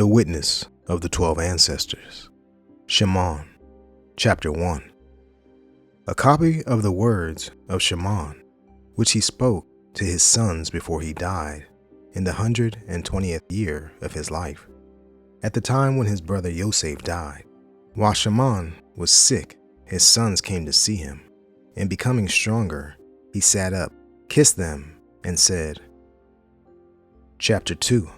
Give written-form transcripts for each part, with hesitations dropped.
The Witness of the 12 Ancestors. Shim'on, Chapter 1. A copy of the words of Shimon, which he spoke to his sons before he died, in the 120th year of his life, at the time when his brother Yoseph died. While Shimon was sick, his sons came to see him, and becoming stronger, he sat up, kissed them, and said, Chapter 2.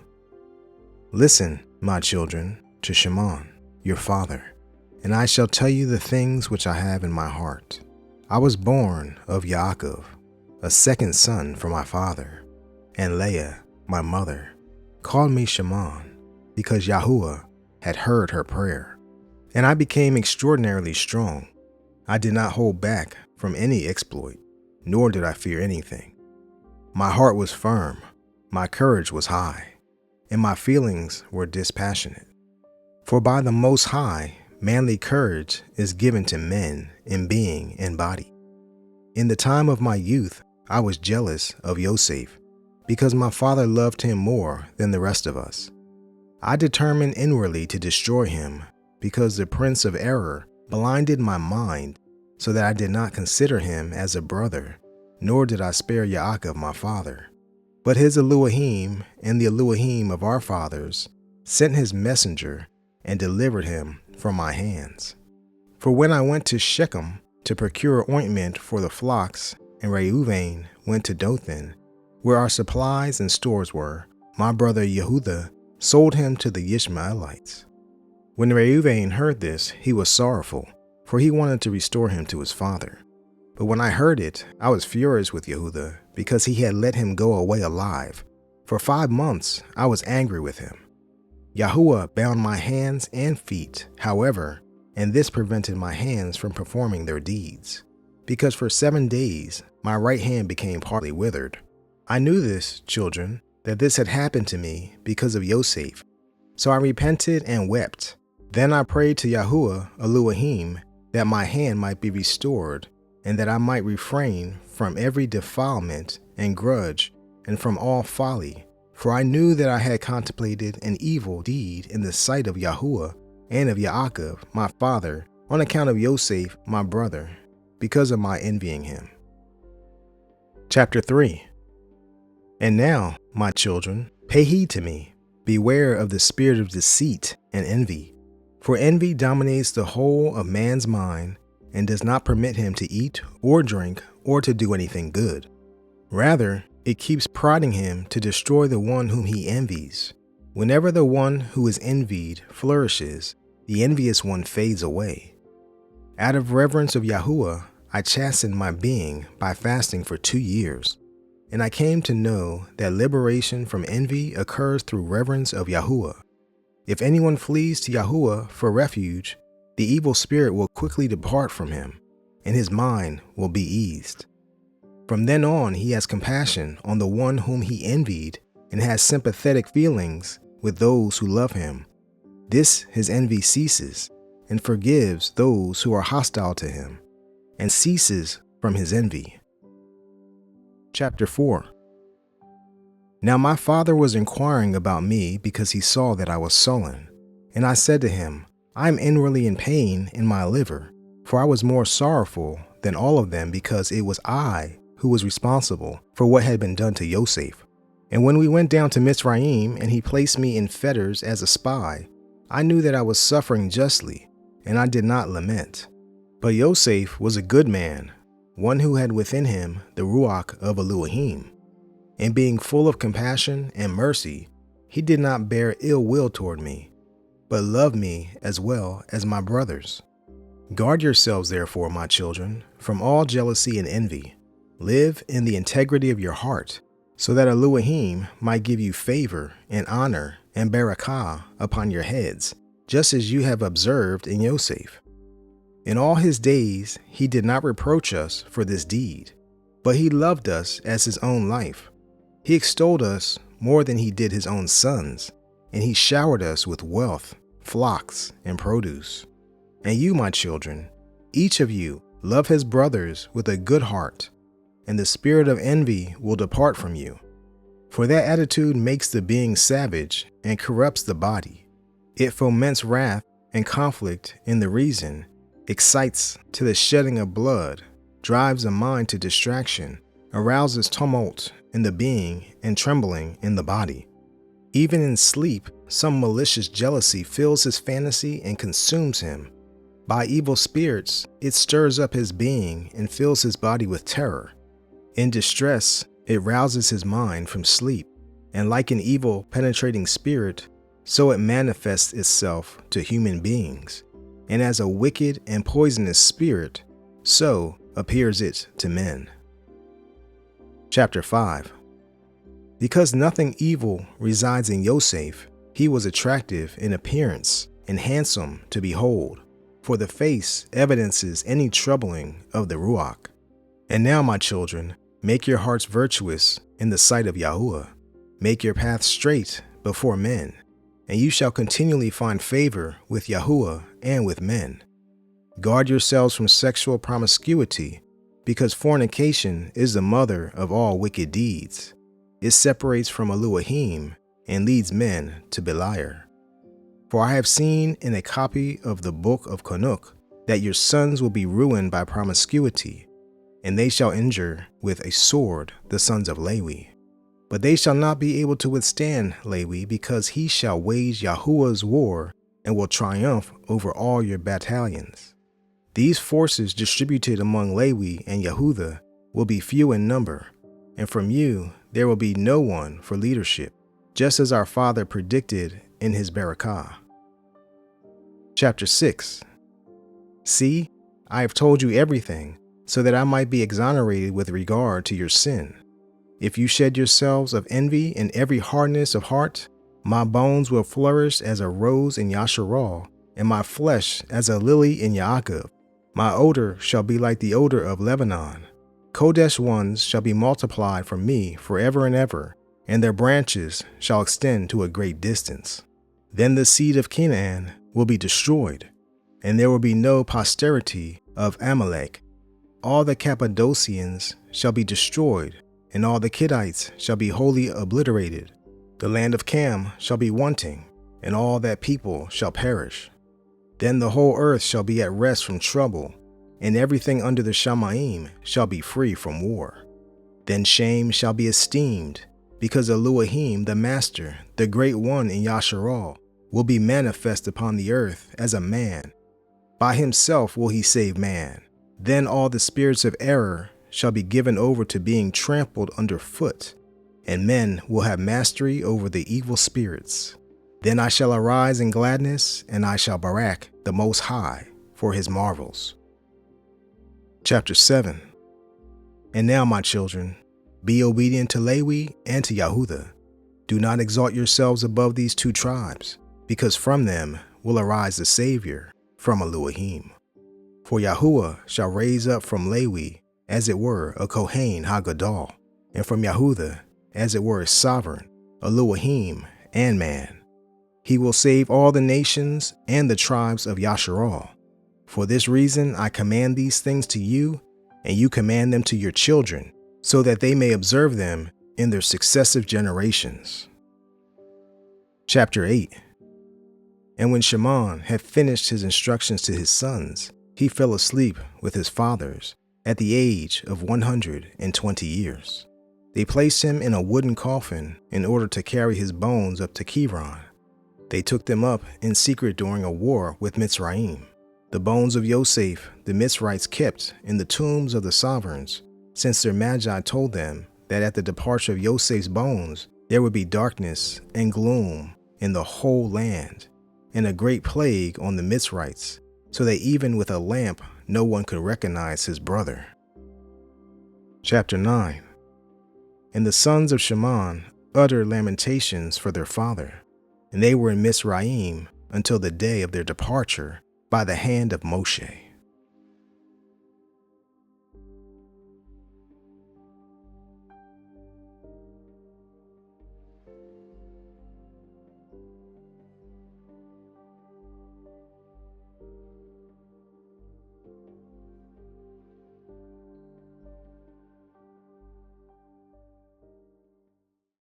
Listen, my children, to Shimon, your father, and I shall tell you the things which I have in my heart. I was born of Yaʔaqob, a second son from my father, and Leah, my mother, called me Shimon, because Yahuah had heard her prayer. And I became extraordinarily strong. I did not hold back from any exploit, nor did I fear anything. My heart was firm, my courage was high, and my feelings were dispassionate. For by the Most High, manly courage is given to men in being and body. In the time of my youth, I was jealous of Yoseph, because my father loved him more than the rest of us. I determined inwardly to destroy him, because the prince of error blinded my mind, so that I did not consider him as a brother, nor did I spare Yaʔaqob my father. But his Elohim and the Elohim of our fathers sent his messenger and delivered him from my hands. For when I went to Shechem to procure ointment for the flocks, and Reuven went to Dothan, where our supplies and stores were, my brother Yehudah sold him to the Ishmaelites. When Reuven heard this, he was sorrowful, for he wanted to restore him to his father. But when I heard it, I was furious with Yehudah, because he had let him go away alive. For 5 months I was angry with him. Yahuah bound my hands and feet, however, and this prevented my hands from performing their deeds, because for 7 days my right hand became partly withered. I knew this, children, that this had happened to me because of Yoseph. So I repented and wept. Then I prayed to Yahuah Elohim that my hand might be restored, and that I might refrain from every defilement and grudge, and from all folly. For I knew that I had contemplated an evil deed in the sight of Yahuah and of Yaʔaqob my father, on account of Yoseph my brother, because of my envying him. Chapter 3. And now, my children, pay heed to me. Beware of the spirit of deceit and envy. For envy dominates the whole of man's mind, and does not permit him to eat or drink or to do anything good. Rather, it keeps prodding him to destroy the one whom he envies. Whenever the one who is envied flourishes, the envious one fades away. Out of reverence of Yahuah, I chastened my being by fasting for 2 years, and I came to know that liberation from envy occurs through reverence of Yahuah. If anyone flees to Yahuah for refuge, the evil spirit will quickly depart from him, and his mind will be eased. From then on, he has compassion on the one whom he envied, and has sympathetic feelings with those who love him. This his envy ceases, and forgives those who are hostile to him, and ceases from his envy. Chapter 4. Now my father was inquiring about me because he saw that I was sullen, and I said to him, I am inwardly in pain in my liver, for I was more sorrowful than all of them, because it was I who was responsible for what had been done to Yoseph. And when we went down to Mitzrayim and he placed me in fetters as a spy, I knew that I was suffering justly, and I did not lament. But Yoseph was a good man, one who had within him the Ruach of Elohim, and being full of compassion and mercy, he did not bear ill will toward me, but loved me as well as my brothers. Guard yourselves, therefore, my children, from all jealousy and envy. Live in the integrity of your heart, so that Elohim might give you favor and honor and barakah upon your heads, just as you have observed in Yoseph. In all his days he did not reproach us for this deed, but he loved us as his own life. He extolled us more than he did his own sons, and he showered us with wealth, flocks, and produce. And you, my children, each of you, love his brothers with a good heart, and the spirit of envy will depart from you. For that attitude makes the being savage and corrupts the body. It foments wrath and conflict in the reason, excites to the shedding of blood, drives the mind to distraction, arouses tumult in the being and trembling in the body. Even in sleep, some malicious jealousy fills his fantasy and consumes him. By evil spirits, it stirs up his being and fills his body with terror. In distress, it rouses his mind from sleep, and like an evil penetrating spirit, so it manifests itself to human beings, and as a wicked and poisonous spirit, so appears it to men. Chapter 5. Because nothing evil resides in Yoseph, he was attractive in appearance and handsome to behold, for the face evidences any troubling of the Ruach. And now, my children, make your hearts virtuous in the sight of Yahuah. Make your path straight before men, and you shall continually find favor with Yahuah and with men. Guard yourselves from sexual promiscuity, because fornication is the mother of all wicked deeds. It separates from Elohim and leads men to Beliar. For I have seen in a copy of the book of Konuk that your sons will be ruined by promiscuity, and they shall injure with a sword the sons of Lewi. But they shall not be able to withstand Lewi, because he shall wage Yahuah's war and will triumph over all your battalions. These forces distributed among Lewi and Yehudah will be few in number, and from you there will be no one for leadership, just as our father predicted in his Barakah. Chapter 6. See, I have told you everything, so that I might be exonerated with regard to your sin. If you shed yourselves of envy and every hardness of heart, my bones will flourish as a rose in Yashar'al, and my flesh as a lily in Yaʿaqob. My odor shall be like the odor of Lebanon. Kodesh ones shall be multiplied from me forever and ever, and their branches shall extend to a great distance. Then the seed of Canaan will be destroyed, and there will be no posterity of Amalek. All the Cappadocians shall be destroyed, and all the Kiddites shall be wholly obliterated. The land of Cam shall be wanting, and all that people shall perish. Then the whole earth shall be at rest from trouble, and everything under the Shamayim shall be free from war. Then shame shall be esteemed, because Elohim, the Master, the Great One in Yashar'al, will be manifest upon the earth as a man. By himself will he save man. Then all the spirits of error shall be given over to being trampled underfoot, and men will have mastery over the evil spirits. Then I shall arise in gladness, and I shall barak the Most High for his marvels. Chapter 7. And now, my children, be obedient to Lewi and to Yehudah. Do not exalt yourselves above these two tribes, because from them will arise the Savior from Elohim. For Yahuah shall raise up from Lewi, as it were, a Kohen HaGadol, and from Yehudah, as it were, a sovereign, Elohim and man. He will save all the nations and the tribes of Yashar'al. For this reason I command these things to you, and you command them to your children, so that they may observe them in their successive generations. Chapter 8. And when Shimon had finished his instructions to his sons, he fell asleep with his fathers at the age of 120 years. They placed him in a wooden coffin in order to carry his bones up to Kebron. They took them up in secret during a war with Mitzrayim. The bones of Yoseph the Mitzrites kept in the tombs of the sovereigns, since their magi told them that at the departure of Yosef's bones there would be darkness and gloom in the whole land, and a great plague on the Mitzrites, so that even with a lamp no one could recognize his brother. Chapter 9. And the sons of Shimon uttered lamentations for their father, and they were in Mitzrayim until the day of their departure by the hand of Moshe.